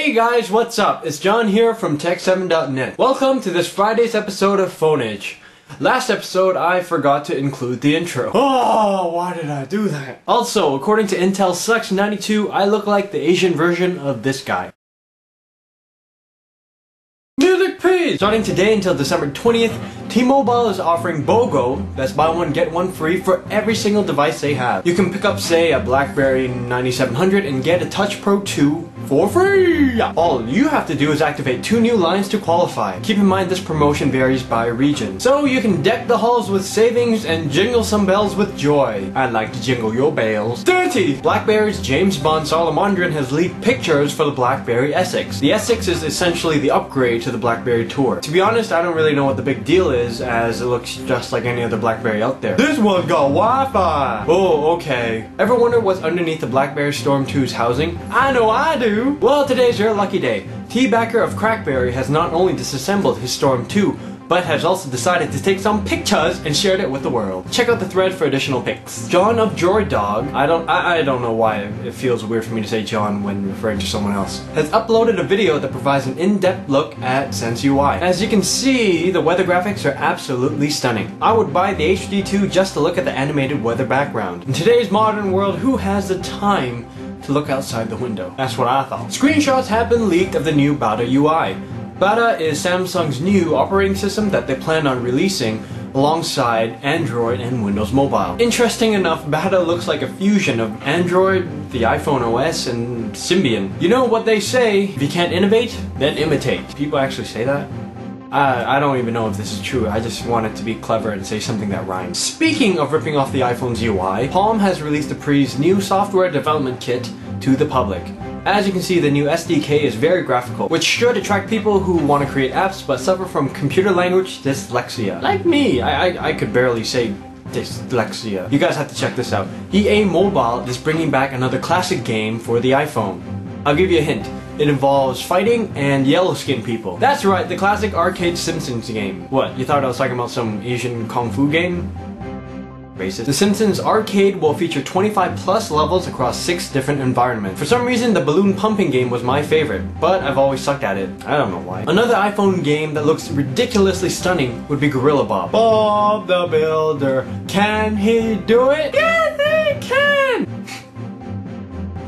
Hey guys, what's up? It's John here from tehkseven.net. Welcome to this Friday's episode of Phoneage. Last episode, I forgot to include the intro. Oh, why did I do that? Also, according to Intel Sucks 92, I look like the Asian version of this guy. Music please! Starting today until December 20th, TMobile is offering BOGO, that's buy one get one free, for every single device they have. You can pick up, say, a Blackberry 9700 and get a Touch Pro 2 for free! All you have to do is activate 2 new lines to qualify. Keep in mind this promotion varies by region. So you can deck the halls with savings and jingle some bells with joy. I'd like to jingle your bells. 30! BlackBerry's James Bond Salamandrian has leaked pictures for the Blackberry Essex. The Essex is essentially the upgrade to the Blackberry Tour. To be honest, I don't really know what the big deal is, as it looks just like any other Blackberry out there. This one got Wi-Fi! Oh, okay. Ever wonder what's underneath the Blackberry Storm 2's housing? I know I do! Well, today's your lucky day. T-Backer of Crackberry has not only disassembled his Storm 2, but has also decided to take some pictures and shared it with the world. Check out the thread for additional pics. John of Joy Dog, I don't know why it feels weird for me to say John when referring to someone else, has uploaded a video that provides an in-depth look at SenseUI. As you can see, the weather graphics are absolutely stunning. I would buy the HD2 just to look at the animated weather background. In today's modern world, who has the time to look outside the window? That's what I thought. Screenshots have been leaked of the new Bada UI. Bada is Samsung's new operating system that they plan on releasing alongside Android and Windows Mobile. Interesting enough, Bada looks like a fusion of Android, the iPhone OS, and Symbian. You know what they say, if you can't innovate, then imitate. People actually say that? I don't even know if this is true, I just want it to be clever and say something that rhymes. Speaking of ripping off the iPhone's UI, Palm has released Apre's new software development kit to the public. As you can see, the new SDK is very graphical, which should attract people who want to create apps but suffer from computer language dyslexia. Like me, I could barely say dyslexia. You guys have to check this out. EA Mobile is bringing back another classic game for the iPhone. I'll give you a hint. It involves fighting and yellow skin people. That's right, the classic arcade Simpsons game. What, you thought I was talking about some Asian Kung Fu game? Racist. The Simpsons Arcade will feature 25 plus levels across 6 different environments. For some reason, the balloon pumping game was my favorite, but I've always sucked at it. I don't know why. Another iPhone game that looks ridiculously stunning would be Guerrilla Bob. Bob the Builder, can he do it? Yes, he can!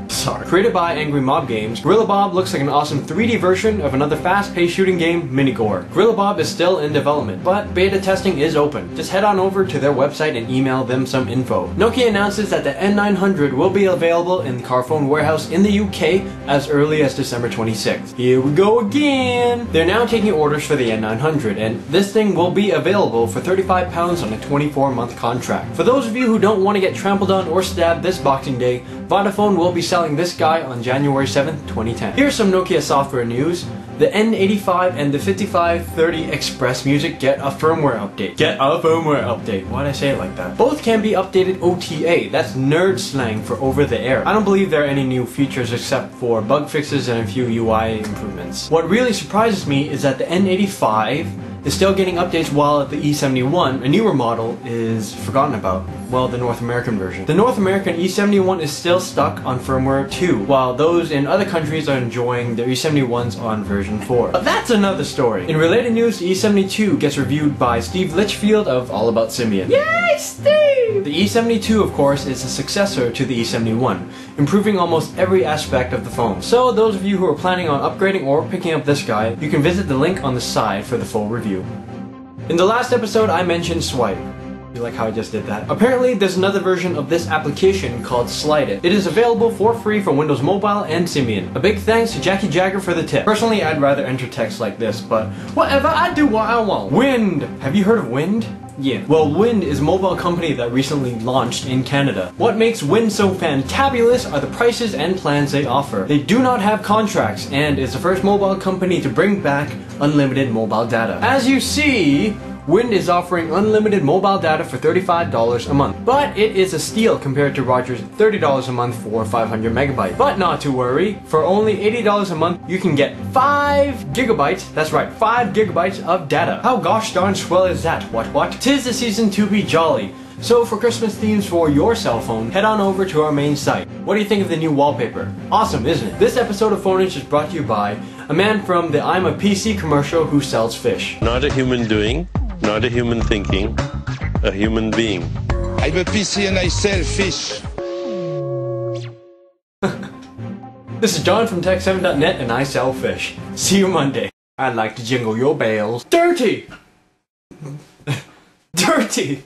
Sorry. Created by Angry Mob Games, Guerrilla Bob looks like an awesome 3D version of another fast-paced shooting game, Minigore. Guerrilla Bob is still in development, but beta testing is open. Just head on over to their website and email them some info. Nokia announces that the N900 will be available in the Carphone warehouse in the UK as early as December 26th. Here we go again! They're now taking orders for the N900, and this thing will be available for £35 on a 24-month contract. For those of you who don't want to get trampled on or stabbed this Boxing Day, Vodafone will be selling this guy on January 7th, 2010. Here's some Nokia software news. The N85 and the 5530 Express Music get a firmware update. Get a firmware update. Why'd I say it like that? Both can be updated OTA. That's nerd slang for over the air. I don't believe there are any new features except for bug fixes and a few UI improvements. What really surprises me is that the N85 is still getting updates while the E71, a newer model, is forgotten about. Well, the North American version. The North American E71 is still stuck on firmware 2, while those in other countries are enjoying their E71s on version 4. But that's another story. In related news, the E72 gets reviewed by Steve Litchfield of All About Symbian. Yay, Steve! The E72, of course, is a successor to the E71, improving almost every aspect of the phone. So those of you who are planning on upgrading or picking up this guy, you can visit the link on the side for the full review. In the last episode, I mentioned Swipe. You like how I just did that? Apparently, there's another version of this application called Slide It. It is available for free for Windows Mobile and Symbian. A big thanks to Jackie Jagger for the tip. Personally, I'd rather enter text like this, but whatever, I do what I want. Wind! Have you heard of Wind? Yeah. Well, Wind is a mobile company that recently launched in Canada. What makes Wind so fantabulous are the prices and plans they offer. They do not have contracts, and is the first mobile company to bring back unlimited mobile data. As you see, Wind is offering unlimited mobile data for $35 a month, but it is a steal compared to Rogers' $30 a month for 500 megabytes. But not to worry, for only $80 a month, you can get 5 gigabytes, that's right, 5 gigabytes of data. How gosh darn swell is that? What? 'Tis the season to be jolly. So for Christmas themes for your cell phone, head on over to our main site. What do you think of the new wallpaper? Awesome, isn't it? This episode of Phone-Ins is brought to you by a man from the I'm a PC commercial who sells fish. Not a human doing, not a human thinking, a human being. I'm a PC and I sell fish. This is John from tehkseven.net and I sell fish. See you Monday. I'd like to jingle your bells. Dirty! Dirty!